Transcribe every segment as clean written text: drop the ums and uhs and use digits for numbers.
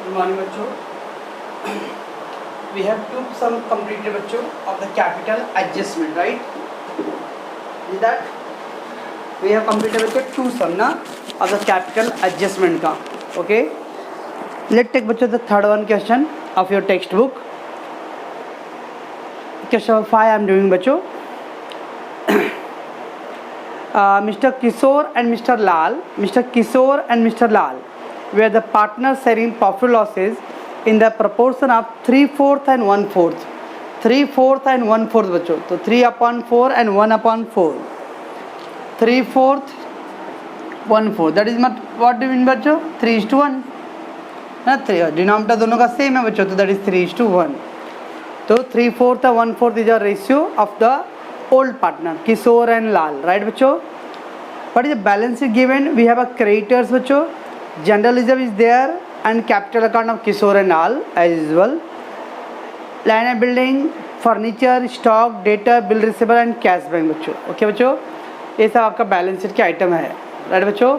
Good morning बच्चों. We have two sum completed बच्चों of the capital adjustment, right? Is that? We have completed बच्चों two sum ना of the capital adjustment का. Okay. Let's take बच्चों the third one question of your textbook. Question 5 I am doing बच्चों. Mr. Kishore and Mr. Lal were the partners sharing profit losses in the proportion of 3/4 and 1/4. 3/4 and 1/4 बच्चों. तो 3/4 and 1/4. 3/4 1/4. That is what do you mean बच्चों? 3:1 ना. Denominator दोनों का same है बच्चों, तो that is 3:1. तो 3/4 और 1/4 is a ratio of the old partner Kishore and Lal, right बच्चों? What is the balance sheet given? We have a creditors बच्चों, general reserve is there and capital account of Kishore and Lal as usual. Land and building, furniture, stock, data, bill receivable and cash bank बच्चों. Okay बच्चों, ये सब आपका balance sheet के item है, right बच्चों?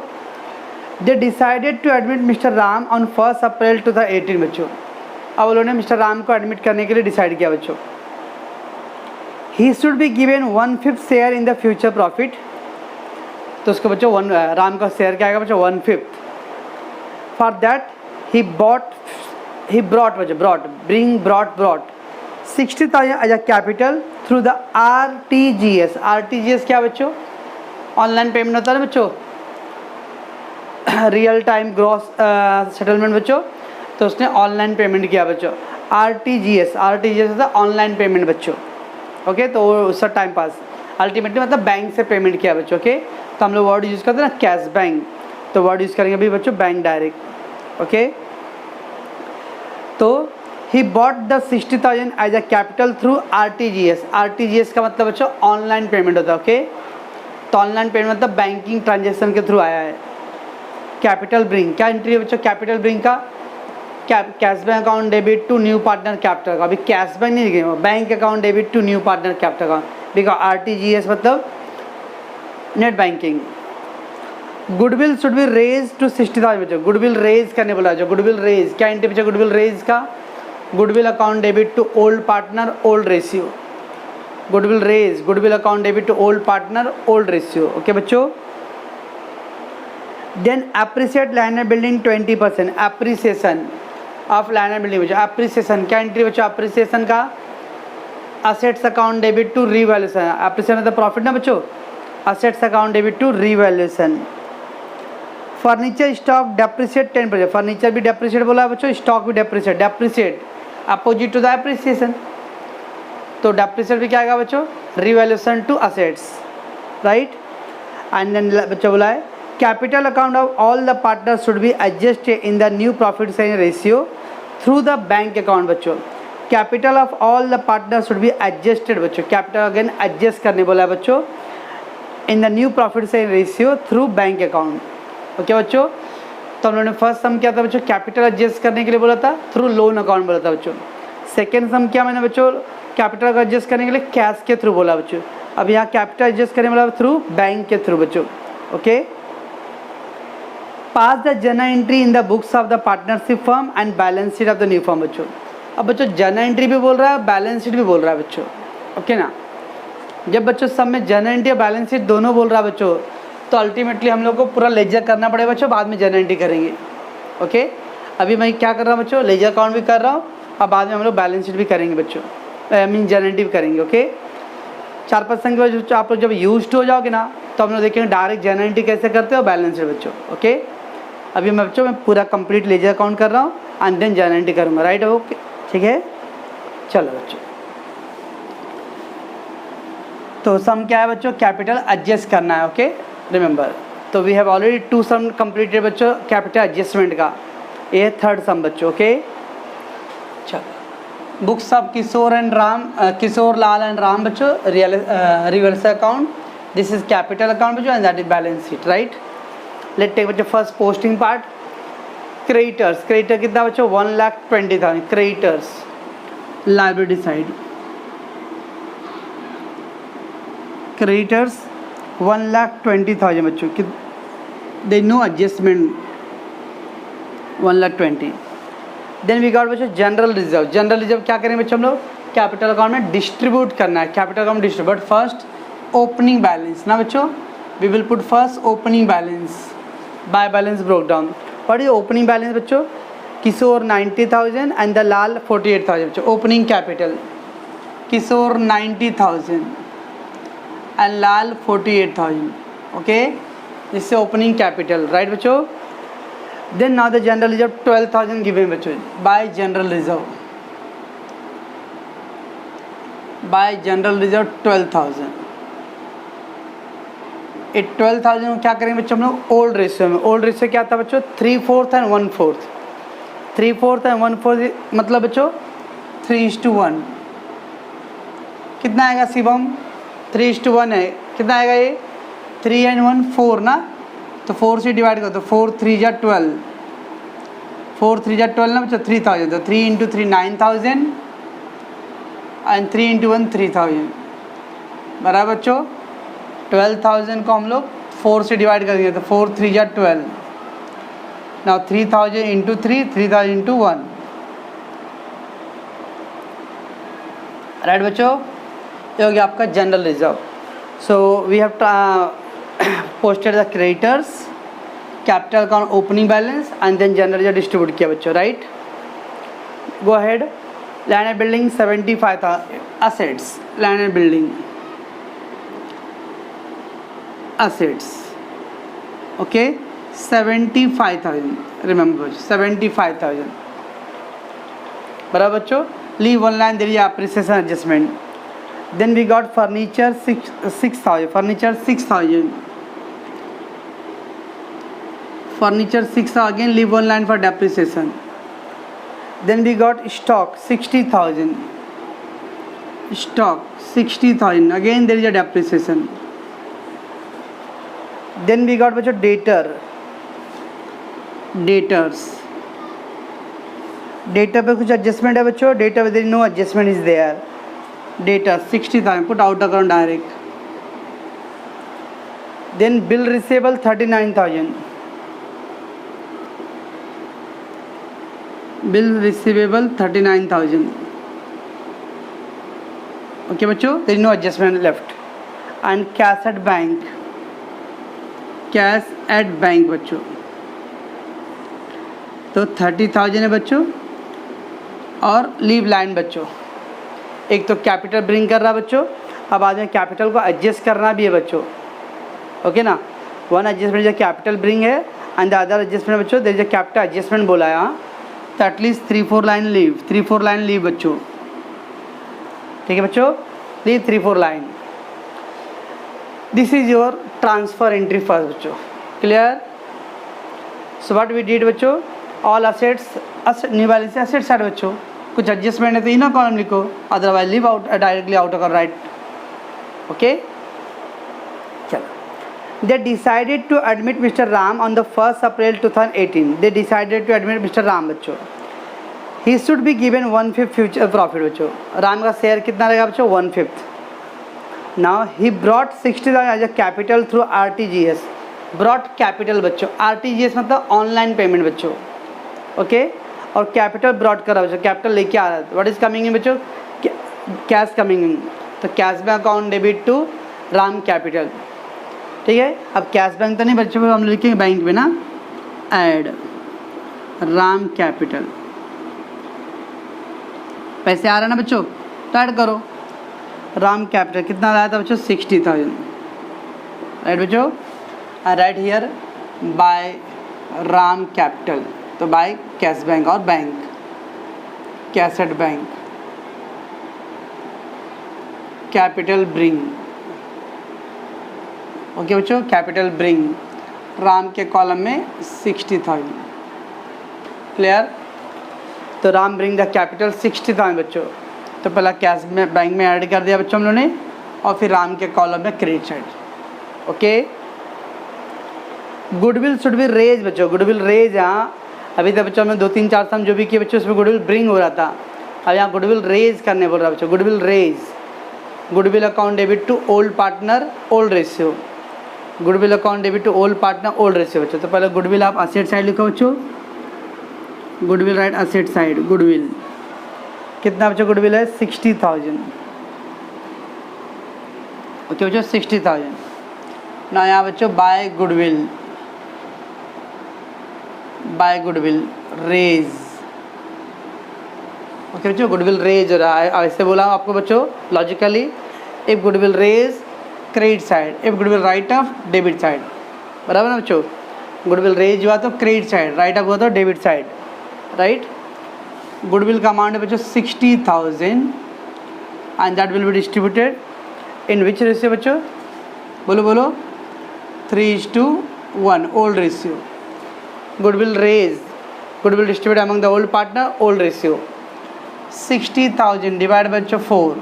They decided to admit Mr. Ram on 1 April 2018 बच्चों. अब उन्होंने मिस्टर राम को एडमिट करने के लिए डिसाइड किया बच्चों. He should be given 1/5 share in the future profit. तो उसको बच्चों राम का शेयर क्या आएगा बच्चों? 1/5. For that he brought 60,000 as a capital through the RTGS. RTGS क्या बच्चों? ऑनलाइन पेमेंट होता है बच्चों, रियल टाइम ग्रॉस सेटलमेंट बच्चों. तो उसने ऑनलाइन पेमेंट किया बच्चों. RTGS होता है ऑनलाइन पेमेंट बच्चों. ओके, तो उसका टाइम पास अल्टीमेटली मतलब बैंक से पेमेंट किया बच्चों. ओके, तो हम लोग वर्ड यूज़ करते हैं ना कैश बैंक, तो वर्ड यूज़ करेंगे अभी बच्चों बैंक डायरेक्ट. ओके, तो he bought the 60,000 as a capital through RTGS. RTGS का मतलब बच्चों ऑनलाइन पेमेंट होता है. ओके, तो ऑनलाइन पेमेंट मतलब बैंकिंग ट्रांजेक्शन के थ्रू आया है. कैपिटल ब्रिंग क्या एंट्री है बच्चों? कैपिटल ब्रिंग का cash bank account debit to new partner capital का. अभी कैश बैंक नहीं लिखेंगे, bank account debit to new partner capital account. Because RTGS मतलब net banking. Goodwill should be raise to 60,000 बच्चों. गुडविल रेज करने बोला जो. गुडविल रेज क्या एंट्री बच्चों? गुडविल रेज का goodwill account debit to old partner old ratio. Goodwill raise goodwill account debit to old partner old ratio. Okay बच्चों. Then appreciate land and building 20%. Appreciation of land and building बच्चों. Appreciation क्या entry बच्चों? Appreciation का assets account debit to revaluation. Appreciation मतलब profit ना बच्चों. Assets account debit to revaluation. Furniture stock depreciate 10%. Furniture भी depreciate बोला है बच्चों, स्टॉक भी depreciate. Depreciate opposite to the appreciation, तो डेप्रिसिएट भी क्या आएगा बच्चों? Revaluation to assets, right. And then बच्चों बोला है capital account of all the partners should be adjusted in the new profit sharing ratio through the bank account बच्चों. Capital of all the partners should be adjusted बच्चों. Capital again adjust करने बोला है बच्चों in the new profit sharing ratio through bank account. Okay बच्चों, तो हम लोगों ने फर्स्ट सम क्या था बच्चों? कैपिटल एडजस्ट करने के लिए बोला था थ्रू लोन अकाउंट बोला था बच्चों. सेकेंड सम क्या मैंने बच्चों? कैपिटल एडजस्ट करने के लिए कैश के थ्रू बोला बच्चों. अब यहाँ कैपिटल एडजस्ट करने वाला थ्रू बैंक के थ्रू बच्चों. Okay, pass the journal entry in the books of the partnership firm and balance sheet of the new firm बच्चों. अब बच्चों जर्नल एंट्री भी बोल रहा है, बैलेंस शीट भी बोल रहा है बच्चों. ओके ना, जब बच्चों सब में जर्नल एंट्री और बैलेंस शीट दोनों बोल रहा है बच्चों, तो अल्टीमेटली हम लोग को पूरा लेजर करना पड़ेगा बच्चों, बाद में जर्नल एंट्री करेंगे. ओके, अभी मैं क्या कर रहा हूँ बच्चों? लेजर अकाउंट भी कर रहा हूँ और बाद में हम लोग बैलेंस शीट भी करेंगे बच्चों, मीन जर्नल एंट्री भी करेंगे. ओके, 4-5 संख्या बच्चों आप लोग जब यूज्ड हो जाओगे ना, तो हम लोग देखेंगे डायरेक्ट जर्नल एंट्री कैसे करते हो, बैलेंस शीट बच्चों. ओके, अभी मैं बच्चों पूरा कंप्लीट लेजर अकाउंट कर रहा हूँ एंड देन जर्नल एंट्री करूँगा, राइट. ओके, ठीक है, चलो बच्चों. तो सम क्या है बच्चों? कैपिटल एडजस्ट करना है. Okay, remember. तो we have already 2 sum completed बच्चों कैपिटल एडजस्टमेंट का. ये थर्ड सम बच्चों. ओके, चलो. Books of Kishore Lal and Ram बच्चों. Reverse account, this is capital account बच्चों and that is balance sheet, right. Let take बच्चों first posting part. Creditors. Creditor कितना बच्चों? 1,20,000. Creditors liability side. क्रेडिटर्स 1,20,000 बच्चों कि they no adjustment 1,20,000. Then we got बच्चों general reserve. General reserve क्या करेंगे बच्चों हम लोग, कैपिटल अकाउंट में डिस्ट्रीब्यूट करना है, capital account distribute, but first opening balance ना बच्चों, we will put first opening balance by balance brought down. What is opening balance बच्चों, किशोर 90,000 एंड द लाल 48,000 बच्चों। Opening capital Kishore 90,000 and Lal 48,000, okay, इससे ओपनिंग कैपिटल, राइट बच्चों। Then now the general reserve 12,000 given बच्चों by general reserve, by general reserve 12,000। ये 12,000 को क्या करेंगे बच्चों हम लोग ओल्ड रेशियो में। ओल्ड रेशियो क्या था बच्चों, 3/4 एंड 1/4। 3/4 एंड 1/4 मतलब बच्चों 3:1। कितना आएगा शिवम, 3:1 है, कितना आएगा ये 3 and 1 4 ना, तो 4 से डिवाइड कर दो, 4 3 जा 12, 4 3 जा 12 ना बच्चों 3,000, तो 3 into 3 9,000 एंड 3 into 1 3,000, बराबर बच्चों। 12,000 को हम लोग 4 से डिवाइड कर दिए, तो 4 3 जा 12, नाउ 3,000 into 3, 3,000 into 1, राइट बच्चों। ये हो गया आपका general reserve. So we have posted the creditors, capital account opening balance and then general reserve distribute किया बच्चों, right. Go ahead. Land and building 75,000 assets, land and building assets, okay 75,000, remember 75,000, बराबर बच्चों। Leave one line, there is appreciation adjustment. Then we got furniture 6,000, furniture 6,000, furniture 6,000, again leave one line for depreciation. Then we got stock 60,000, stock 60,000, again there is a depreciation. Then we got बच्चों debtor, debtors, debtor पे कुछ adjustment है बच्चों, debtor पे there is no adjustment is there. Data 60,000, put out account direct. Then bill receivable 39,000, bill receivable 39,000, okay बच्चों, there is no adjustment left. And cash at bank, cash at bank बच्चों, तो 30,000 है बच्चों। और leave line बच्चों, एक तो capital bring कर रहा है बच्चों, अब आज में कैपिटल को एडजस्ट करना भी है बच्चों, ओके ना। वन एडजस्टमेंट जो कैपिटल ब्रिंग है एंड द अदर एडजस्टमेंट बच्चों there is a capital adjustment बोला है, हाँ, तो at least 3-4 line leave, 3-4 line leave बच्चों, ठीक है बच्चों, leave 3-4 line. This is your transfer entry first बच्चों, clear. So what we did बच्चों, ऑल असेट्स, न्यू बैलेंस से असेट साइड बच्चों, कुछ एडजस्टमेंट है तो इनर कॉलम लिखो, otherwise leave out directly out अगर राइट, ओके। चलो, they decided to admit mister Ram on the 1st April 2018, they decided to admit mister Ram बच्चों, he should be given 1/5 future profit बच्चों। राम का शेयर कितना रहेगा बच्चों, 1/5। Now he brought 60,000 as a capital through RTGS, brought capital बच्चों, RTGS मतलब online payment बच्चों, okay. और कैपिटल ब्रॉड कर रहा है बच्चों, कैपिटल लेके आ रहा है, व्हाट इज कमिंग इन बच्चों, कैश कमिंग इन, तो cash bank account debit to Ram capital, ठीक है। अब कैश बैंक तो नहीं बच्चों, हम लिखेंगे बैंक में ना, ऐड राम कैपिटल, पैसे आ रहे हैं ना बच्चों, तो ऐड करो राम कैपिटल, कितना आया था बच्चों 60,000, राइट बच्चों। Right here bye Ram capital, तो बाय कैश बैंक और bank, cash at bank, capital bring, okay बच्चों, कैपिटल ब्रिंग राम के कॉलम में 60,000, क्लियर। तो राम ब्रिंग द कैपिटल 60,000 बच्चों, तो पहला कैश में बैंक में ऐड कर दिया बच्चों हम लोगों ने, और फिर राम के कॉलम में credit side, okay. Goodwill should be raise बच्चों, गुडविल रेज, यहाँ अभी तक बच्चों में 2-3-4 सम जो भी किए बच्चों उसमें गुडविल ब्रिंग हो रहा था, अब यहाँ गुडविल रेज करने बोल रहा बच्चों, goodwill raise, goodwill account debit to old partner old ratio, goodwill account debit to old partner old ratio बच्चों। तो पहले गुडविल आप असेट साइड लिखो बच्चों, goodwill right asset side, goodwill कितना बच्चों गुडविल है 60,000। ओके बच्चों 60,000। ना यहाँ बच्चों बाय गुडविल रेज। ओके बच्चों गुडविल रेज हो रहा है, ऐसे बोला हूँ आपको बच्चों logically. If goodwill raise credit side, if goodwill write off debit side, बराबर ना बच्चों। गुडविल रेज हुआ तो क्रेडिट साइड, राइट ऑफ हुआ तो डेबिट साइड, राइट। गुडविल का अमाउंट है बच्चों 60,000 and that will be distributed in which ratio बच्चों, बोलो बोलो 3:1 old ratio. Goodwill raise, goodwill distribute among the old partner, old ratio. 60,000 divide by 4,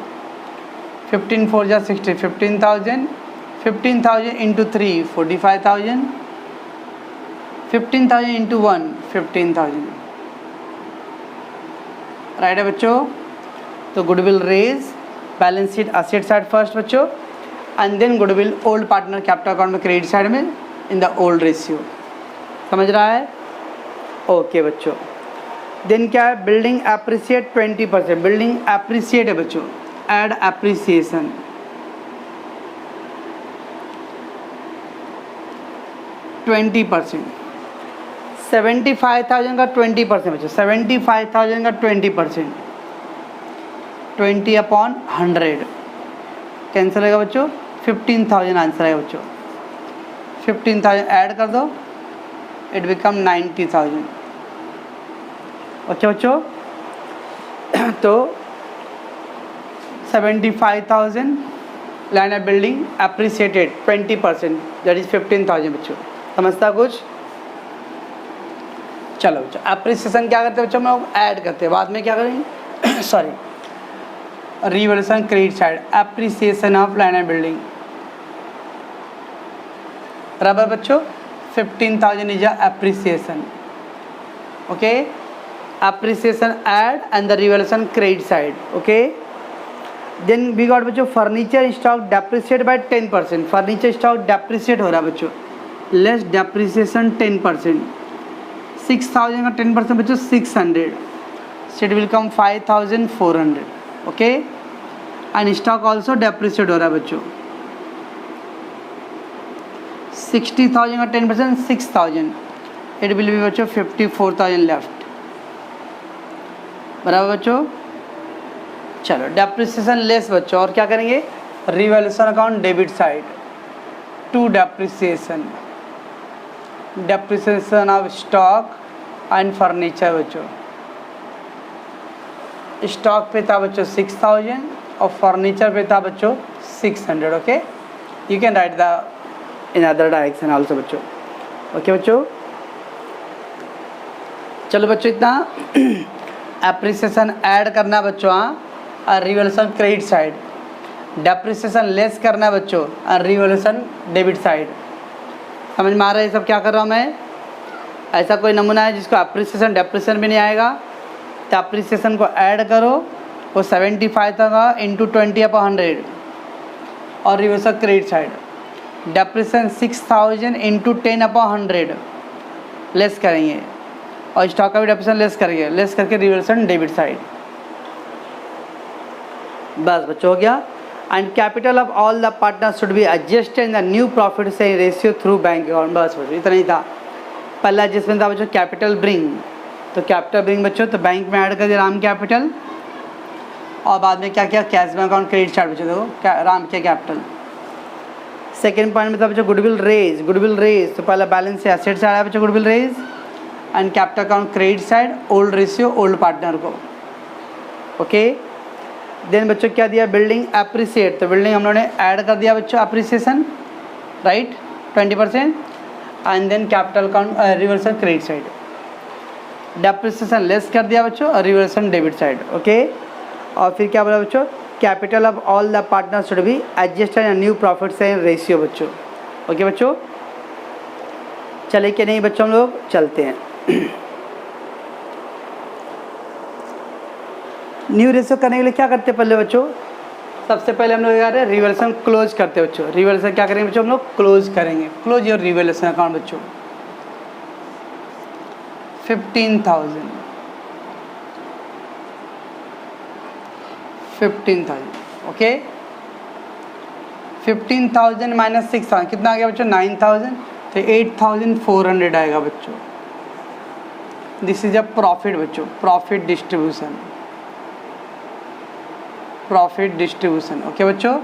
15 4 जा 60, 15,000, 15,000 into 3 45,000, 15,000 into 1 15,000, right है बच्चों। तो goodwill raise balance sheet asset side first बच्चों, and then goodwill old partner capital account में credit side में in the old ratio, समझ रहा है। ओके बच्चों, देन क्या है बिल्डिंग एप्रिसिएट 20%, बिल्डिंग एप्रिसिएट है बच्चों, एड एप्रिसिएशन, %20, 75,000 का 20% बच्चों, 75,000 का 20%, 20/100 कैंसिल रहेगा बच्चों, 15,000 आंसर आएगा बच्चों। 15,000 ऐड कर दो, इट बिकम 90,000। अच्छा बच्चों, तो 75,000 land and building appreciated 20%, that is 15,000 बच्चों, समझता कुछ। चलो बच्चों एप्रिसिएशन क्या करते हैं बच्चों, हम लोग ऐड करते हैं, बाद में क्या करेंगे sorry revaluation credit side, appreciation of land and building, बराबर बच्चों 15,000 is appreciation. Okay, appreciation add and the revaluation credit side. Okay, then we got बच्चों furniture stock depreciate by 10%, furniture stock depreciate हो रहा है बच्चों, less depreciation 10%, 6,000 का 10% बच्चों 600, so it will come 5,400. Okay, and stock also depreciate हो रहा है बच्चों, 60,000 का 10% 6,000, it will be बच्चों 54,000 left, बराबर बच्चों। चलो डेप्रिसिएशन लेस बच्चों, और क्या करेंगे revaluation account debit side to depreciation, depreciation of stock and furniture बच्चों। स्टॉक पे था बच्चों 6,000 और फर्नीचर पे था बच्चों 600। Okay, you can write the in other direction also बच्चों। ओके बच्चों, चलो बच्चों इतना एप्रिसिएशन ऐड करना बच्चों, और revaluation credit side, depreciation less करना बच्चों, और रिवैल्यूएशन डेबिट साइड, समझ में आ रहा है सब क्या कर रहा हूँ मैं। ऐसा कोई नमूना है जिसको एप्रिसिएशन डेप्रिसिएशन भी नहीं आएगा, तो एप्रिसिएशन को ऐड करो, वो 75 था इंटू 20/100, और revaluation credit side depreciation 6,000 into 10/100 less करेंगे, और स्टॉक का भी डेप्रिसिएशन लेस करेंगे, लेस करके रिवैल्यूएशन डेबिट साइड। बस बच्चों हो गया। And capital of all the partners should be adjusted in the new profit sharing ratio through bank account. बस बच्चों इतना ही था। पहला एडजस्टमेंट था बच्चों कैपिटल ब्रिंग, तो कैपिटल ब्रिंग बच्चों तो बैंक में ऐड कर दिया राम कैपिटल, और बाद में क्या किया cash bank account credit side बच्चों देखो राम के कैपिटल। सेकेंड पॉइंट में था बच्चों गुडविल रेज, गुडविल रेज तो पहला बैलेंस से एसेट से आया बच्चों goodwill raise, and capital account credit side old ratio old partner को। ओके, देन बच्चों क्या दिया बिल्डिंग एप्रिसिएट, तो बिल्डिंग हम लोगों ने ऐड कर दिया बच्चों appreciation right 20%, and then capital account revaluation credit side, depreciation less कर दिया बच्चों और रिवैल्यूएशन डेबिट साइड। ओके, और फिर क्या बोला बच्चों capital of all the partners should be adjusted in new profit sharing ratio बच्चों। ओके बच्चों, चले कि नहीं बच्चों, हम लोग चलते हैं। न्यू रेशियो करने के लिए क्या करते हैं पहले बच्चों, सबसे पहले हम लोग क्या करें रिवैल्यूएशन क्लोज करते हैं बच्चों। रिवैल्यूएशन क्या करेंगे बच्चों, हम लोग क्लोज करेंगे, क्लोज योर रिवैल्यूएशन अकाउंट बच्चों। 15,000 15,000। ओके, 15,000 माइनस 6,000 कितना आ गया बच्चों? 9,000। तो 8,400 आएगा बच्चों। दिस इज अ प्रॉफिट बच्चों, profit distribution, profit distribution. Okay बच्चों,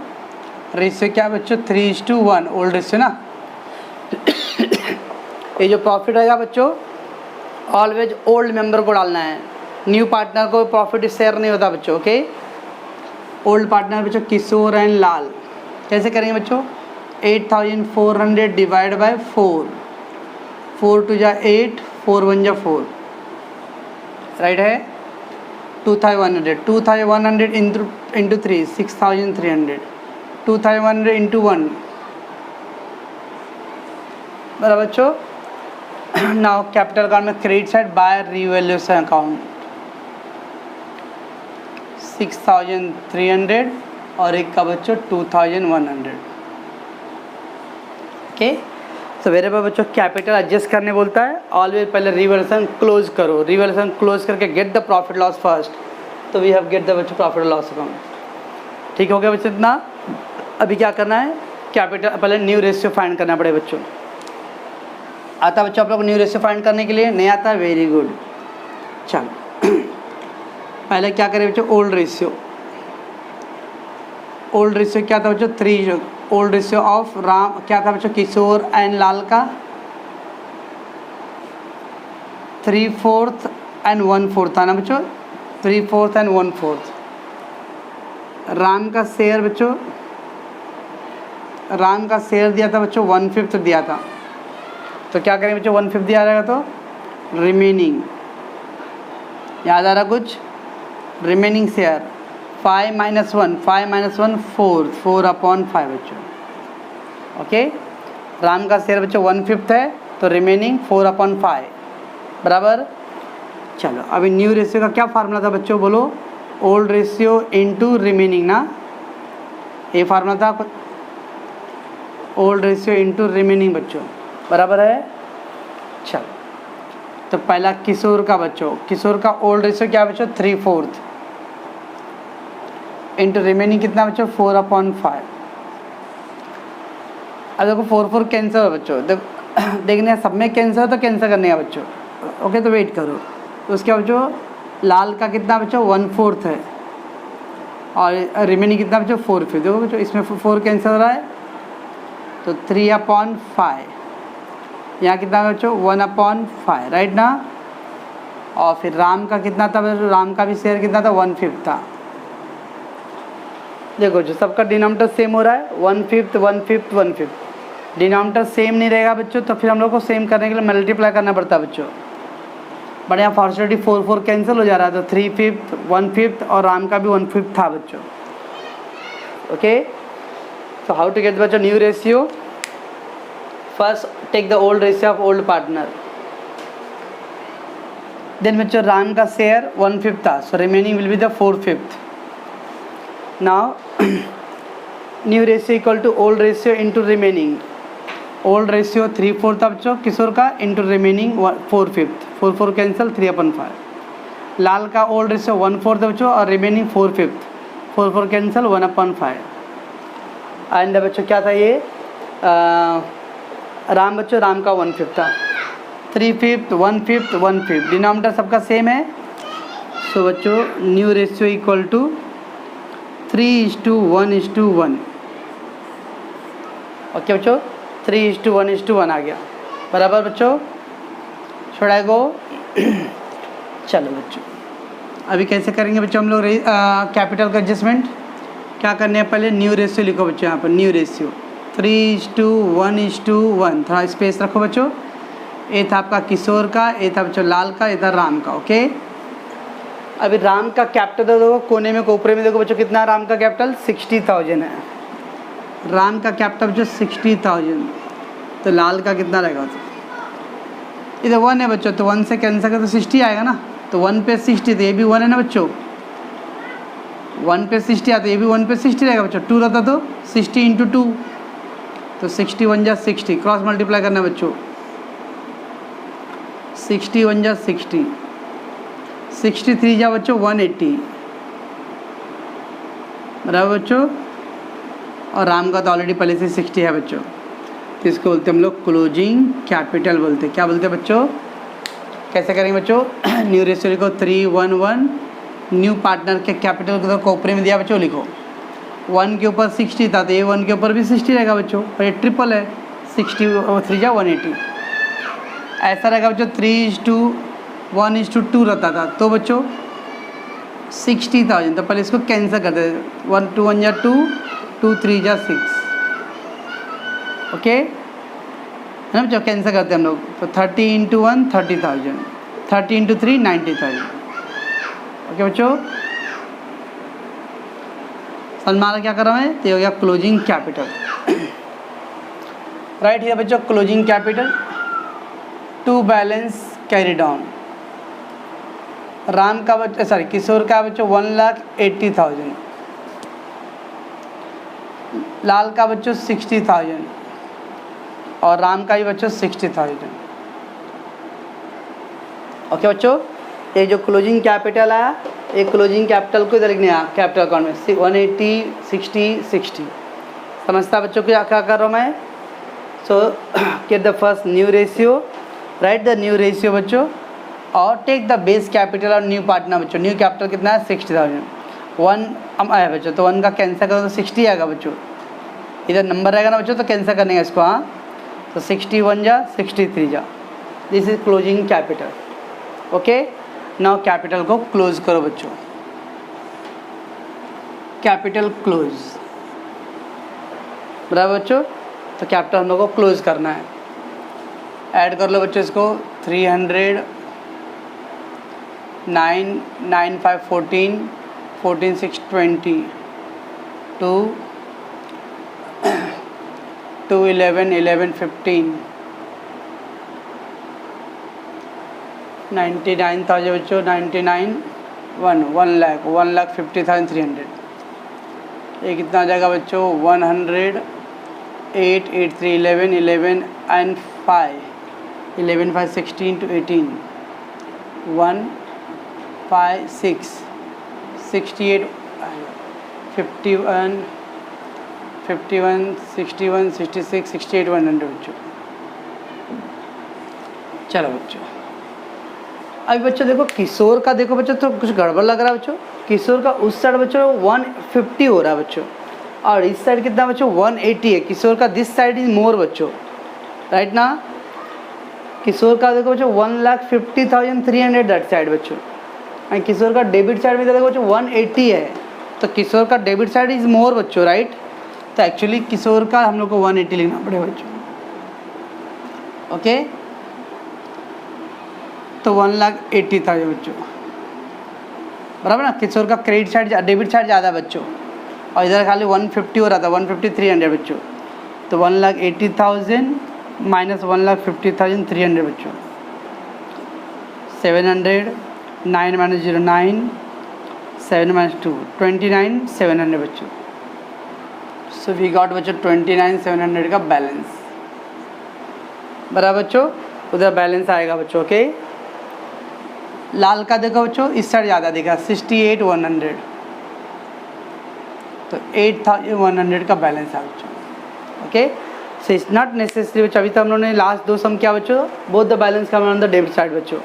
रेशियो क्या बच्चों? 3:1 ओल्ड रेशियो ना। ये जो प्रॉफिट रहेगा बच्चों, ऑलवेज ओल्ड मेंबर को डालना है, न्यू पार्टनर को प्रॉफिट शेयर नहीं होता बच्चों। ओके, ओल्ड पार्टनर बच्चों किशोर एंड लाल। कैसे करेंगे बच्चों? 8,400 डिवाइड बाय 4, 4 2 जा 8, 4 1 जा 4, राइट है। 2,100 इंटू 3, 6,300, 2,100 इंटू 1, बराबर बच्चों। नाउ कैपिटल अकाउंट में credit side by revaluation account 6,300 और एक का बच्चों 2,100। ओके, तो मेरे पास बच्चों कैपिटल एडजस्ट करने बोलता है, ऑलवेज पहले रिवैल्यूएशन क्लोज करो, रिवैल्यूएशन क्लोज करके get the profit loss first. तो वी हैव गेट द बच्चों प्रॉफिट लॉस अकाउंट। ठीक हो गया बच्चों इतना। अभी क्या करना है? कैपिटल पहले न्यू रेशियो फाइंड करना पड़ेगा बच्चों। आता बच्चों आप लोग को न्यू रेशियो फाइंड करने के लिए? नहीं आता? Very good. चलो पहले क्या करें बच्चों? Old ratio. ओल्ड रेशियो क्या था बच्चों? 3। ओल्ड रेशियो ऑफ राम क्या था बच्चों? किशोर एंड लाल का 3/4 एंड 1/4 था ना बच्चों, 3/4 एंड 1/4। राम का शेयर बच्चों, राम का शेयर दिया था बच्चों 1/5 दिया था। तो क्या करेंगे बच्चों? 1/5 दिया रहेगा तो रिमेनिंग, याद आ रहा कुछ? रिमेनिंग शेयर 5 - 1, 5 - 1 4, 4/5 बच्चों। ओके, राम का शेयर बच्चों 1/5 है तो रिमेनिंग 4/5 बराबर। चलो अभी न्यू रेशियो का क्या फार्मूला था बच्चों? बोलो। ओल्ड रेशियो इनटू रिमेनिंग ना, ये फार्मूला था। ओल्ड रेशियो इनटू रिमेनिंग बच्चों बराबर है। चलो तो पहला किशोर का बच्चों, किशोर का ओल्ड रेशियो क्या बच्चों? 3/4 इंटू रिमेनिंग कितना बच्चों? 4/5। अब देखो 4 कैंसिल है बच्चों, देखने सब में कैंसिल तो कैंसिल करने का बच्चों। ओके, तो वेट करो। तो उसके बच्चों लाल का कितना बच्चों? 1/4 है और रिमेनिंग कितना बच्चों? 4/5। देखो बच्चों इसमें 4 कैंसिल हो रहा है तो 3/5। यहाँ कितना बच्चों? 1/5, राइट ना। और फिर राम का कितना था बच्चों? राम का भी शेयर कितना था? 1/5 था। देखो जो सबका डिनोमिनेटर सेम हो रहा है, 1/5 1/5 1/5। डिनोमिनेटर सेम नहीं रहेगा बच्चों तो फिर हम लोग को सेम करने के लिए मल्टीप्लाई करना पड़ता है बच्चों। बट यहाँ फॉर्चुनेटली 4 कैंसिल हो जा रहा है तो 3/5 1/5 और राम का भी 1/5 था बच्चों। Okay, so how to get बच्चों new ratio? First take the old ratio of old partner. Then बच्चों राम का शेयर 1/5 था, so remaining will be the 4/5. Now new ratio equal to old ratio into remaining. Old ratio 3/4 था बच्चों किशोर का into remaining 4/5. 4 cancel 3/5. लाल का old ratio 1/4 था बच्चों और रिमेनिंग 4/5. 4 कैंसिल 1/5. एंड बच्चों क्या था ये? राम बच्चों राम का 1/5 था। 3/5 1/5 1/5 डिनोमिनेटर सबका सेम है। सो बच्चों new ratio equal to 3:1:1। Okay बच्चों 3:1:1 आ गया बराबर बच्चों। छोड़ा गो। चलो बच्चों अभी कैसे करेंगे बच्चों हम लोग कैपिटल का एडजस्टमेंट? क्या करने हैं? पहले न्यू रेशियो लिखो बच्चों, यहाँ पर न्यू रेशियो 3:1:1। थोड़ा स्पेस रखो बच्चों। ये था आपका किशोर का, ये था बच्चों लाल का, ये था राम का। ओके, अभी राम का कैपिटल देखो कोने में कोपरे में देखो बच्चों कितना राम का कैपिटल 60,000 है। राम का कैपिटल बच्चों 60,000 तो लाल का कितना रहेगा? इधर 1 है बच्चों तो 1 से कैंसिल कर तो 60 आएगा ना। तो 1 पे 60 तो ये भी 1 है ना बच्चों। 1 पे 60 आता तो ये भी 1 पे 60 रहेगा बच्चों। 2 रहता तो 60 × 2 तो 60 1 जा 60। क्रॉस मल्टीप्लाई करना बच्चों। 60 1 जा 60, 63 जा बच्चों 180। बराबर बच्चों। और राम का तो ऑलरेडी पहले से 60 है बच्चों, तो इसको बोलते हैं हम लोग क्लोजिंग कैपिटल बोलते हैं। क्या बोलते हैं बच्चों? कैसे करेंगे बच्चों? न्यू रेशियो लिखो 3 1 1, न्यू पार्टनर के कैपिटल को तो कोपरे में दिया बच्चों, लिखो 1 के ऊपर 60 था तो ये 1 के ऊपर भी 60 रहेगा बच्चों, और ये ट्रिपल है 60 और 3 जा 180। ऐसा रहेगा बच्चों 3:1:2 रहता था तो बच्चों 60,000, तो पहले इसको कैंसिल कर देते, 1 2 1 जा 2, 2 3 जा 6, ओके है ना बच्चों, कैंसिल करते हैं हम लोग। तो 30 × 1 30,000, 30 × 3 90,000, ओके बच्चों। सलमान क्या कर रहा है? तो ये हो गया क्लोजिंग कैपिटल, राइट है बच्चों। Closing capital to balance carried on. Ram का बच्चा सॉरी किशोर का बच्चों 1,80,000, लाल का बच्चों 60,000 और राम का भी बच्चों 60,000, ओके बच्चों। ये जो क्लोजिंग कैपिटल है, ये क्लोजिंग कैपिटल को इधर लिखने है कैपिटल अकाउंट में 180 60 60। समझता बच्चों क्या क्या कर रहा हूँ मैं? सो get the first new ratio, right the new ratio बच्चों, और टेक द बेस कैपिटल और न्यू पार्टनर बच्चों। न्यू कैपिटल कितना है? 60,000। 1 हम आया बच्चों, तो 1 का कैंसिल करो तो 60 आएगा बच्चों, इधर नंबर रहेगा ना बच्चों, तो कैंसिल करने का इसको, हाँ। तो 61 जा 63 जा, this is closing capital, okay. Now capital को क्लोज करो बच्चों, कैपिटल क्लोज, बराबर बच्चों। तो कैपिटल हम लोग को क्लोज करना है। ऐड कर लो बच्चों इसको, 300 9 9 5 14 14 6 20 2 2 11 11 15 99,000 बच्चों, 99 1 लाख 1,50,300। ये कितना आ जाएगा बच्चों? 100 8 8 3 11 11 and 5 11 5 16 to 18 1 5 6 68 51 51 61 66 68 100 बच्चों। चलो बच्चों, अभी बच्चों देखो किशोर का, देखो बच्चों तो कुछ गड़बड़ लग रहा है बच्चों। किशोर का उस साइड बच्चों 150 हो रहा है बच्चों, और इस साइड कितना बच्चों? 180 है। किशोर का दिस साइड इज मोर बच्चों, राइट ना। किशोर का देखो बच्चों 1,50,300 दैट साइड बच्चों, एंड किशोर का डेबिट साइड में देखो बच्चों 180 है, तो किशोर का डेबिट साइड इज मोर बच्चों, राइट। तो एक्चुअली किशोर का हम लोग को 180 लिखना पड़ेगा बच्चों, ओके। तो 1,80,000 बच्चों, बराबर ना। किशोर का क्रेडिट साइड डेबिट साइड ज़्यादा बच्चों, और इधर खाली 150 हो रहा था, 150,300 बच्चों। तो 1,80,000 माइनस 1,50,300 बच्चों, 700 9 माइनस 0 9 7 माइनस 2 29,700 बच्चों। सो वी गॉट बच्चों 29,700 का बैलेंस, बराबर बच्चों। उधर बैलेंस आएगा बच्चों, ओके। लाल का देखो बच्चों इस साइड ज़्यादा दिखा 68,100, तो 8,100 का बैलेंस है बच्चों, okay. So it's not necessary बच्चों। अभी तो हम लोगों ने लास्ट दो सम किया बच्चों, both the balance come on the debit side बच्चों।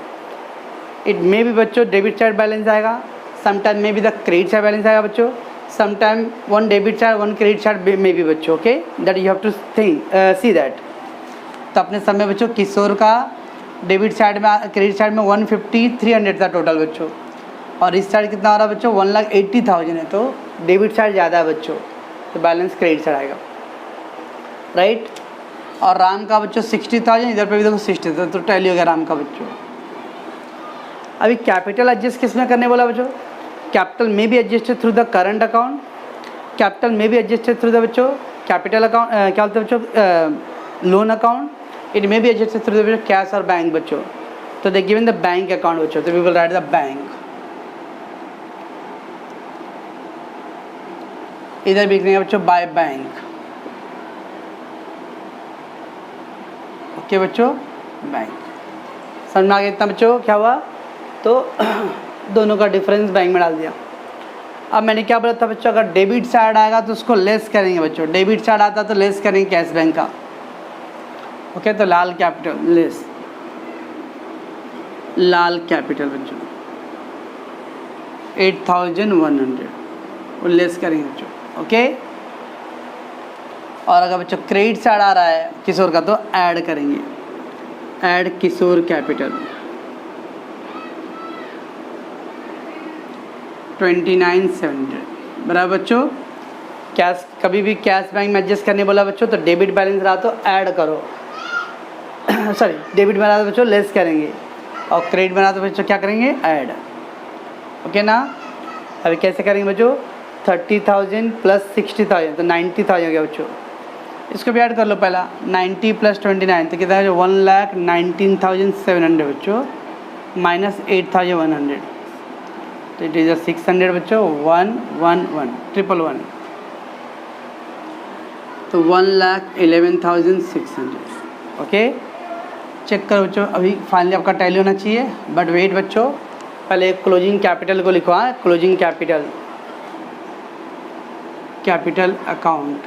इट मे बी बच्चों डेबिट साइड बैलेंस आएगा, sometime may be the credit side balance आएगा बच्चों, sometime one debit side one credit side may be बच्चों, okay. That you have to think see that. तो अपने समय बच्चों किशोर का डेबिट साइड में क्रेडिट साइड में 150,300 था टोटल बच्चों, और इस साइड कितना आ रहा है बच्चों? 1,80,000 है, तो डेबिट साइड ज़्यादा है बच्चों, तो बैलेंस क्रेडिट साइड आएगा, राइट। और राम का बच्चों 60,000, इधर पे भी देखो 60,000, तो टैली हो गया राम का बच्चों। अभी कैपिटल एडजस्ट किस में करने बोला बच्चों? कैपिटल में भी adjusted through the current account, capital में भी एडजस्टेड थ्रू द बच्चों कैपिटल अकाउंट, क्या बोलते हैं बच्चों? Loan account. It may be adjusted through the बच्चों कैश और बैंक बच्चों, तो they given the bank account बच्चों, तो we will write the bank. इधर भी लिखेंगे बच्चों बाय बैंक, ओके बच्चों, बैंक। समझ में आ गया इतना बच्चों क्या हुआ? तो दोनों का डिफरेंस बैंक में डाल दिया, अब मैंने क्या बोला था बच्चों, अगर डेबिट साइड आएगा तो उसको लेस करेंगे बच्चों, डेबिट साइड आता तो लेस करेंगे कैश बैंक का। ओके, तो लाल कैपिटल लेस, लाल कैपिटल बच्चों 8100 वो लेस करेंगे बच्चों। ओके, और अगर बच्चों क्रेडिट साइड आ रहा है किशोर का तो ऐड करेंगे, ऐड किशोर कैपिटल 29,700 बराबर बच्चों। कैश कभी भी कैश बैंक में एडजस्ट करने बोला बच्चों तो डेबिट बैलेंस रहा तो ऐड करो सॉरी डेबिट बना तो बच्चों लेस करेंगे, और क्रेडिट बना तो बच्चों क्या करेंगे, ऐड। ओके ना, अभी कैसे करेंगे बच्चों, 30,000 प्लस 60,000 तो 90,000 हो गया बच्चों। इसको भी ऐड कर लो पहला, 90 प्लस 29 तो कितना है, 1,19,700 बच्चों माइनस 8,100 तो इट इज़ 600 बच्चों, 111 तो 1,11,600। ओके, चेक करो बच्चों, अभी फाइनली आपका टैली होना चाहिए, बट वेट बच्चों पहले क्लोजिंग कैपिटल को लिखवा, क्लोजिंग कैपिटल, कैपिटल अकाउंट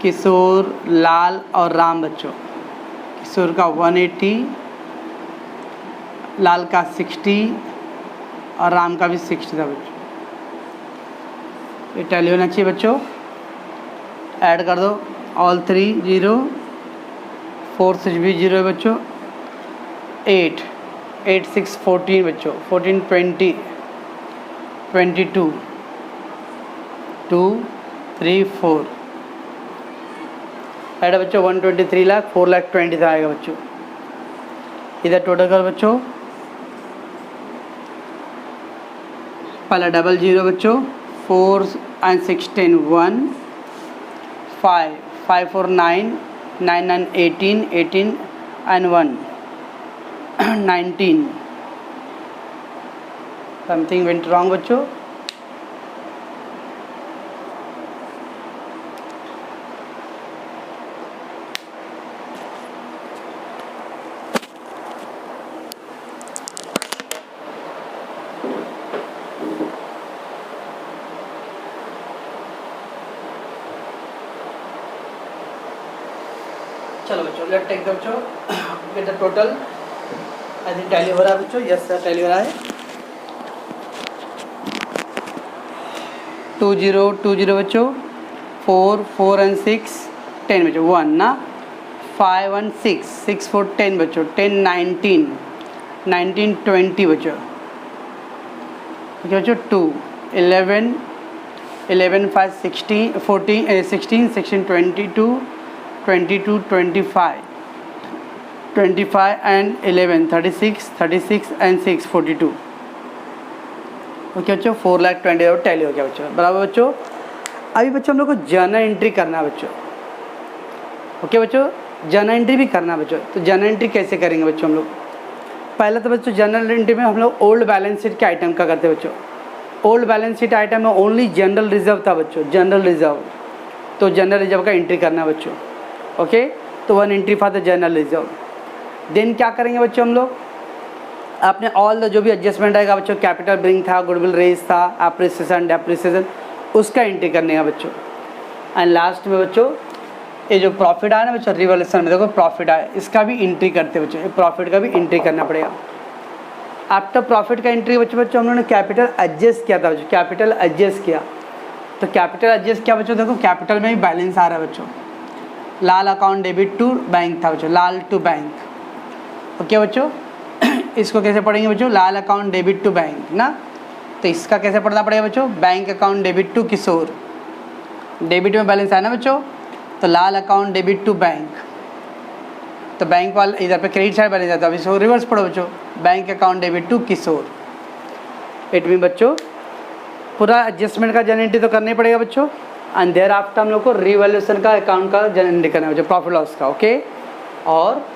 किशोर, लाल और राम बच्चों। किशोर का 180, लाल का 60 और राम का भी 60 था बच्चों। ये टैली होना चाहिए बच्चों, ऐड कर दो ऑल 3 0, 4 6 भी 0 है बच्चों, 8 8 6 14 बच्चों, 14 20 22 2 3 4 ऐड बच्चों 123 लाख, 4,20,000 आएगा बच्चों। इधर टोटल कर बच्चों, पहला 00 बच्चों, 4 and 16 1 5 5 4 9 9 9 18 18 and 1 19 something went wrong बच्चों। चलो बच्चों लेट टेक द बच्चों get the total. I think tally हो रहा है बच्चों, यस सर टैली हो रहा है। 2020 बच्चों, 4 4 and 6 10 बच्चों, 1 ना, 5 and 6 6 4 10 बच्चों, 10 19 19 20 बच्चों। बच्चों 2 11 11 5 16 14 16 16 22 22 25 25 and 11 36 36 and 6 42। ओके बच्चों 4,20,000 टैली हो गया बच्चों, बराबर बच्चों। अभी बच्चों हम लोग को जर्नल एंट्री करना है बच्चों। ओके बच्चों, जर्नल एंट्री भी करना है बच्चों, तो जर्नल एंट्री कैसे करेंगे बच्चों हम लोग। पहले तो बच्चों जर्नल एंट्री में हम लोग ओल्ड बैलेंस शीट के आइटम का करते बच्चों। ओल्ड बैलेंस शीट आइटम में ओनली जनरल रिजर्व था बच्चों, जनरल रिजर्व, तो जनरल रिजर्व का एंट्री करना है बच्चों। ओके, तो 1 entry for the general reserve. Then क्या करेंगे बच्चों हम लोग, आपने ऑल द जो भी एडजस्टमेंट आएगा बच्चों, कैपिटल ब्रिंग था, गुडविल रेज था, एप्रिसिएशन डेप्रिसिएशन, उसका एंट्री करने का बच्चों। एंड लास्ट में बच्चों ये जो प्रॉफिट आया ना बच्चों, रिवॉल्यूशन में देखो प्रॉफिट आया, इसका भी एंट्री करते बच्चों, ये प्रॉफिट का भी एंट्री करना पड़ेगा। आफ्टर प्रॉफिट का एंट्री बच्चों हम लोगों ने कैपिटल एडजस्ट किया था बच्चों, कैपिटल एडजस्ट किया, तो कैपिटल एडजस्ट किया बच्चों, देखो कैपिटल में भी बैलेंस आ रहा है बच्चों। Lal account debit to bank था बच्चों, लाल टू बैंक। ओके बच्चों, इसको कैसे पढ़ेंगे बच्चों, Lal account debit to bank ना, तो इसका कैसे पढ़ना पड़ेगा बच्चों, bank account debit to Kishore, debit में बैलेंस आया ना बच्चों, तो Lal account debit to bank, तो बैंक वाला इधर पे क्रेडिट साइड बैलेंस आता है, अब इसको रिवर्स पढ़ो बच्चों, bank account debit to Kishore. It mean बच्चों पूरा एडजस्टमेंट का जनरेट तो करना ही पड़ेगा बच्चों, एंड देयर आफ्टर हम लोग को रिवैल्यूएशन का अकाउंट का जनरेट करना है बच्चों, प्रॉफिट लॉस का। ओके, और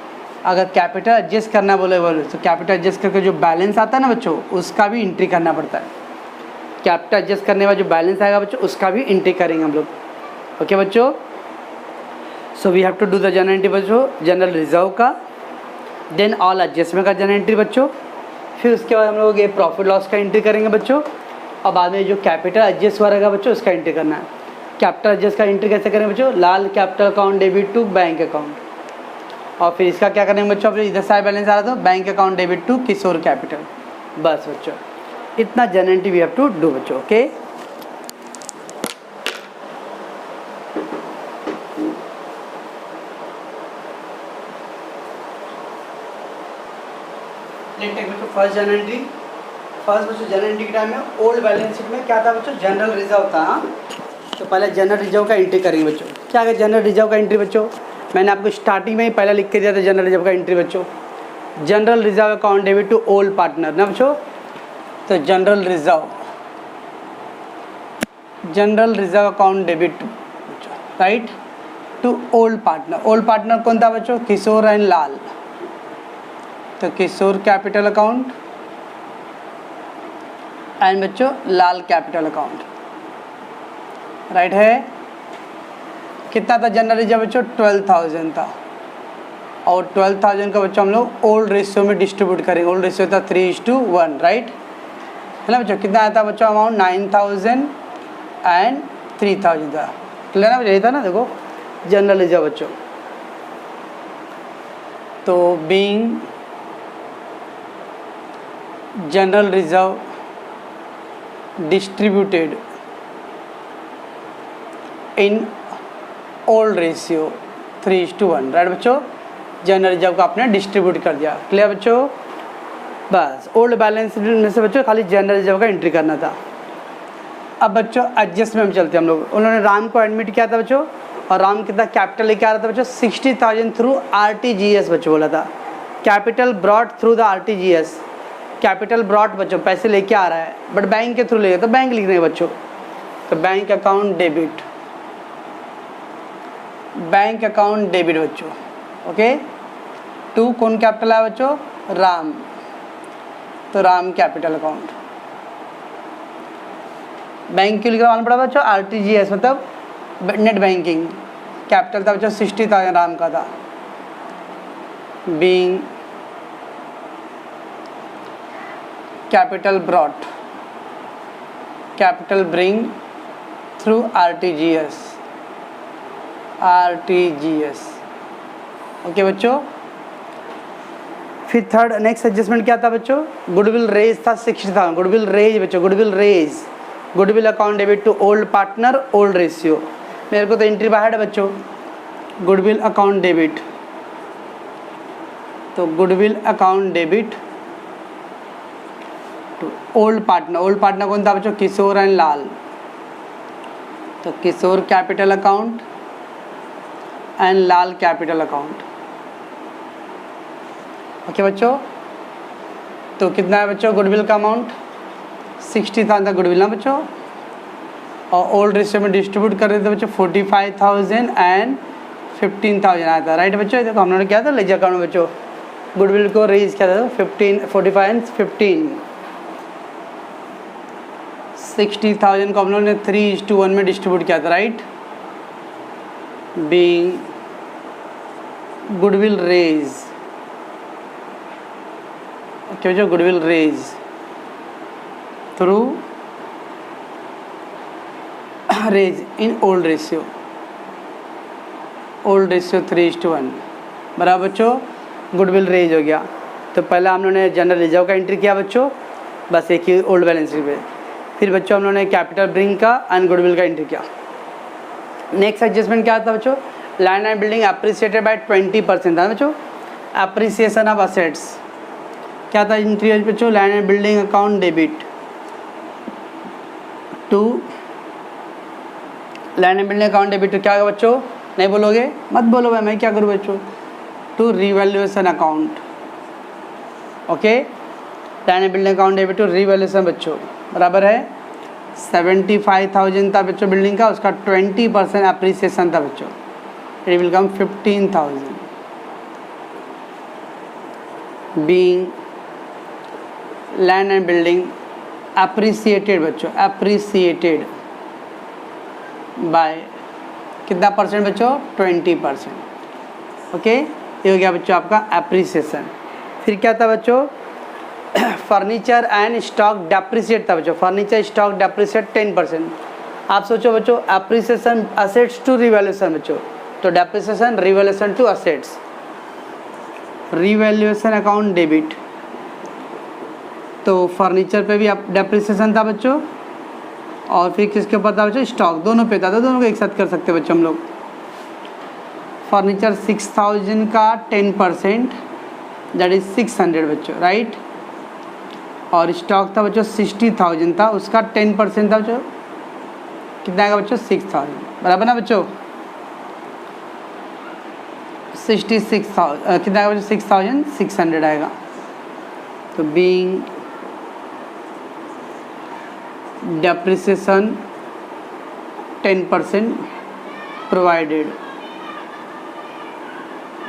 अगर कैपिटल एडजस्ट करना बोले तो कैपिटल एडजस्ट करके जो बैलेंस आता है ना बच्चों, उसका भी एंट्री करना पड़ता है। कैपिटल एडजस्ट करने वाला जो बैलेंस आएगा बच्चों, उसका भी एंट्री करेंगे हम लोग। ओके बच्चों, so we have to do the general entry बच्चों, जनरल रिजर्व का, देन ऑल एडजस्टमेंट का जनरल एंट्री बच्चों, फिर उसके बाद हम लोग ये प्रॉफिट लॉस का एंट्री करेंगे बच्चों, और बाद में जो कैपिटल एडजस्ट हुआ रहेगा बच्चों उसका एंट्री करना है। कैपिटल एडजस्ट का एंट्री कैसे करेंगे बच्चों, Lal capital account debit to bank account, और फिर इसका क्या करेंगे बच्चों, अपने इधर साइड बैलेंस आ रहा था bank account debit to Kishore capital. बस बच्चों इतना general entry we have to do बच्चों। Okay, first general entry. First बच्चों जनरल एंट्री के टाइम में ओल्ड बैलेंस शीट में क्या था बच्चों, जनरल रिजर्व था। तो पहले जनरल रिजर्व का एंट्री करेंगे बच्चों। क्या है जनरल रिजर्व का एंट्री बच्चों, मैंने आपको स्टार्टिंग में ही पहले लिख के दिया था जनरल रिजर्व का एंट्री बच्चों। General reserve account debit to old partner ना बच्चों, तो general reserve account debit to right to old partner. Old partner कौन था बच्चों, किशोर एंड लाल, तो किशोर कैपिटल अकाउंट एंड बच्चों लाल कैपिटल अकाउंट राइट है। कितना था जनरल रिजर्व बच्चों, 12,000 था, और 12,000 का बच्चों हम लोग ओल्ड रेशियो में डिस्ट्रीब्यूट करेंगे। ओल्ड रेशियो था 3:1 राइट है ना बच्चों। कितना आया था बच्चों अमाउंट, 9,000 एंड 3,000 था। क्लियर ना, यही था ना। देखो जनरल रिजर्व बच्चों, तो being general reserve distributed in old ratio 3:1 right बच्चों। जनरल रिजर्व का आपने डिस्ट्रीब्यूट कर दिया। क्लियर बच्चों, बस ओल्ड बैलेंस में से बच्चों खाली जनरल रिजर्व का एंट्री करना था। अब बच्चों एडजस्टमेंट में चलते हैं हम लोग। उन्होंने राम को एडमिट किया था बच्चों, और राम कितना कैपिटल लेके आ रहा था बच्चों, 60,000 थ्रू RTGS बच्चों बोला था। Capital brought through the RTGS, capital brought बच्चों पैसे लेके आ रहा है, बट बैंक के थ्रू लेगा तो बैंक लिख रहे हैं बच्चों। तो bank account debit, bank account debit बच्चों। ओके, टू कौन कैपिटल है बच्चों, राम, तो राम कैपिटल अकाउंट। बैंक क्यों लिखवाना पड़ा बच्चों, RTGS मतलब नेट बैंकिंग। कैपिटल था बच्चों 60,000 राम का था। Being capital brought, capital bring through RTGS। Okay बच्चों, फिर थर्ड नेक्स्ट एडजस्टमेंट क्या था बच्चों, गुडविल रेज था 60,000। गुडविल रेज बच्चों, goodwill raise, goodwill account debit to old partner old ratio. मेरे को तो एंट्री बाहर है बच्चों, गुडविल अकाउंट डेबिट, तो goodwill account debit to old partner. Old partner कौन था बच्चों, किशोर एंड लाल, तो Kishore capital account and Lal capital account. Okay बच्चों, तो कितना है बच्चों गुडविल का अमाउंट, 60,000 था गुडविल ना बच्चों, और ओल्ड रेशियो में डिस्ट्रीब्यूट कर रहे थे बच्चों 45,000 एंड 15,000 आया था राइट बच्चों। देखो हमने क्या था लेजर अकाउंट में बच्चों गुडविल को रेज किया था 45 एंड 15। 60,000 को हम लोगों ने 3:1 में डिस्ट्रीब्यूट किया था right. Being goodwill raise, okay बच्चों, goodwill raise through raise in old ratio, old ratio 3:1 बराबर बच्चों गुडविल रेज हो गया। तो पहले हम लोगों ने जनरल रिजर्व का एंट्री किया बच्चों, बस एक ही ओल्ड बैलेंस शीट पे। फिर बच्चों हम लोगों ने कैपिटल ब्रिंग का एंड गुडविल का एंट्री किया। नेक्स्ट एडजस्टमेंट क्या था बच्चों, land and building appreciated by 20% था बच्चों, अप्रिसिएशन ऑफ असेट्स। क्या था एंट्री बच्चों, land and building account debit to, land and building account debit to क्या होगा बच्चों, नहीं बोलोगे मत बोलो भाई, मैं क्या करूँ बच्चों, to revaluation account. Okay, land and building account debit to revaluation बच्चों बराबर है 75,000 था बच्चों बिल्डिंग का, उसका 20% अप्रिसिएशन था बच्चों, it will come 15,000। Being land and building appreciated बच्चों, अप्रिसिएटेड बाय कितना परसेंट बच्चों, 20%। ओके, ये हो गया बच्चों आपका अप्रिसिएशन। फिर क्या था बच्चों, फर्नीचर एंड स्टॉक डेप्रिसिएट था बच्चों, फर्नीचर स्टॉक डेप्रिसिएट 10%। आप सोचो बच्चों एप्रिसिएशन असेट्स टू रिवैल्यूएशन बच्चों, तो depreciation revaluation to assets, revaluation account debit. तो फर्नीचर पे भी डेप्रिसिएशन था बच्चों, और फिर किसके ऊपर था बच्चों, स्टॉक, दोनों पे था, तो दोनों को एक साथ कर सकते हैं बच्चों हम लोग। फर्नीचर 6000 का 10% दैट इज 600 बच्चों, राइट। और स्टॉक था बच्चों 60,000 था, उसका 10% था बच्चों, कितना आएगा बच्चों 6000, बराबर ना बच्चों। 66,000 कितना आएगा बच्चों 6600 आएगा। तो being depreciation 10% provided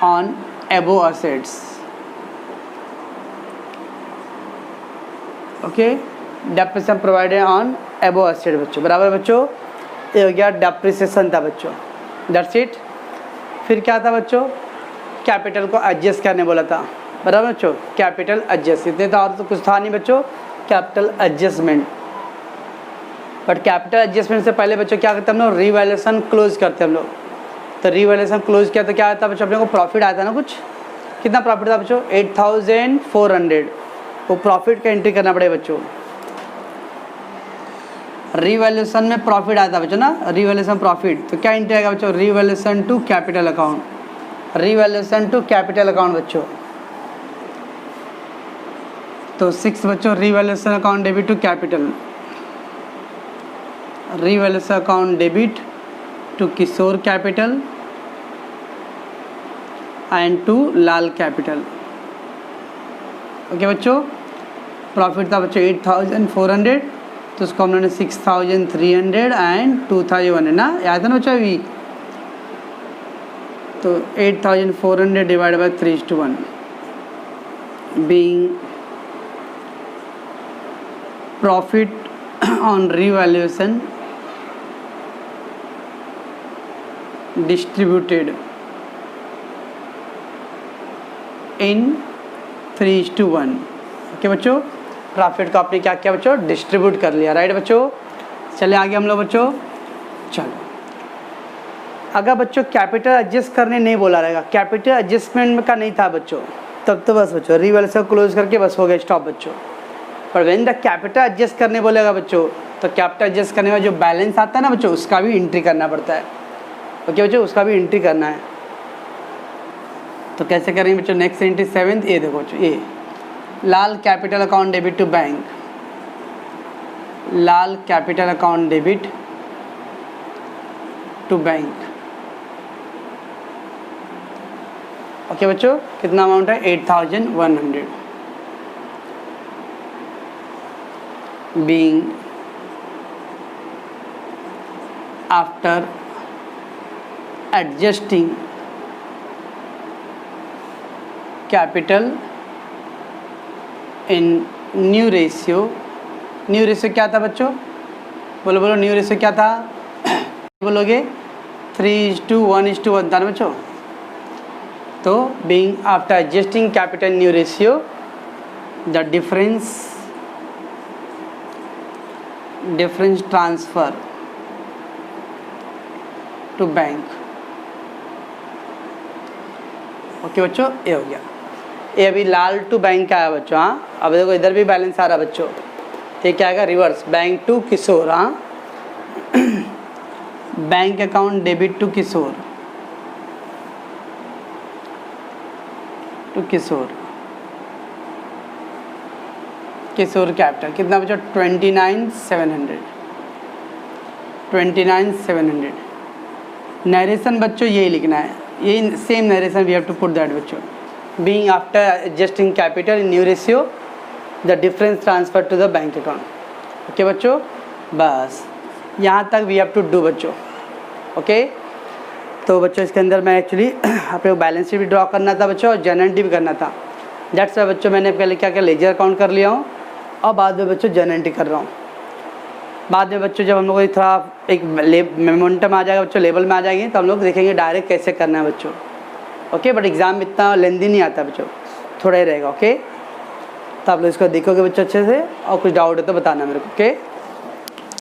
on above assets, okay, depreciation provided on above assets बच्चों, बराबर बच्चों। ये हो गया डेप्रिसिएशन था बच्चों, दैट्स इट। फिर क्या था बच्चों, कैपिटल को एडजस्ट करने बोला था, बराबर बच्चों, कैपिटल एडजस्ट, इतने था, और तो कुछ था नहीं बच्चों, capital adjustment. But capital adjustment से पहले बच्चों क्या करते हैं हम लोग, रिवैल्यूएशन क्लोज करते हैं हम लोग। तो रिवैल्यूएशन क्लोज किया तो क्या आता है बच्चों, अपने को प्रॉफिट आया था ना कुछ, कितना प्रॉफिट था बच्चों 8400, वो प्रॉफिट का एंट्री करना पड़ेगा बच्चों। रिवैल्यूएशन में प्रॉफिट आया था बच्चों ना, रिवैल्यूएशन प्रॉफिट, तो क्या एंट्री आएगा बच्चों, revaluation to capital account, revaluation to capital account बच्चों। तो 6 बच्चों revaluation account debit to capital, revaluation account debit to Kishore capital and to Lal capital, okay बच्चों। प्रॉफिट था बच्चों 8400, तो उसको हम लोगों ने 6300 एंड 2100 ना, याद है ना बच्चों अभी। तो 8400 divide by 3:1, being profit on revaluation distributed in 3:1, okay बच्चों। प्रॉफिट को आपने क्या किया बच्चों, डिस्ट्रीब्यूट कर लिया, राइट बच्चों। चले आगे हम लोग बच्चों, चलो अगर बच्चों कैपिटल एडजस्ट करने नहीं बोला रहेगा, कैपिटल एडजस्टमेंट का नहीं था बच्चों, तब तो बस बच्चों रिवैल्यूएशन क्लोज करके बस हो गया स्टॉप बच्चों। पर व्हेन द कैपिटल एडजस्ट करने बोलेगा बच्चों, तो कैपिटल एडजस्ट करने में जो बैलेंस आता है ना बच्चों, उसका भी एंट्री करना पड़ता है, ओके बच्चों, उसका भी एंट्री करना है। तो कैसे करेंगे बच्चों, नेक्स्ट एंट्री 7th, ये देखो बच्चों, ये Lal capital account debit to bank, Lal capital account debit to bank, okay बच्चों। कितना अमाउंट है 8100, being after adjusting capital in new ratio, new ratio क्या था बच्चों, बोलो बोलो, न्यू रेशियो क्या था, बोलोगे 3:1 था ना बच्चों। तो being after adjusting capital new ratio, the difference transfer to bank, okay बच्चों, ये हो गया। ये अभी लाल टू बैंक का आया बच्चों, हाँ। अब देखो इधर भी बैलेंस आ रहा बच्चों, ये क्या आएगा, रिवर्स, बैंक टू किशोर, हाँ। Bank account debit to Kishore, Kishore capital, कितना बच्चों 29,700। नरेशन बच्चों यही लिखना है, यही same narration we have to put that बच्चों। Being after adjusting capital in new ratio, the difference transfer to the bank account, okay बच्चों। बस यहाँ तक वी हैव टू डू बच्चों, ओके। तो बच्चों इसके अंदर मैं एक्चुअली अपने को बैलेंस शीट भी ड्रॉ करना था बच्चों, और जर्नल एंट्री भी करना था। दैट्स वाई बच्चों मैंने पहले क्या किया, लेजर अकाउंट कर लिया हूँ, और बाद में बच्चों जर्नल एंट्री कर रहा हूँ। बाद में बच्चों जब हम लोग थोड़ा एक मोमेंटम आ जाएगा बच्चों, लेवल में आ जाएंगे, तो हम लोग देखेंगे डायरेक्ट कैसे करना है बच्चों, ओके। बट एग्ज़ाम में इतना लेंदी नहीं आता बच्चों, थोड़ा ही रहेगा, ओके। तो आप लोग इसको देखोगे बच्चों अच्छे से, और कुछ डाउट है तो बताना मेरे को, ओके।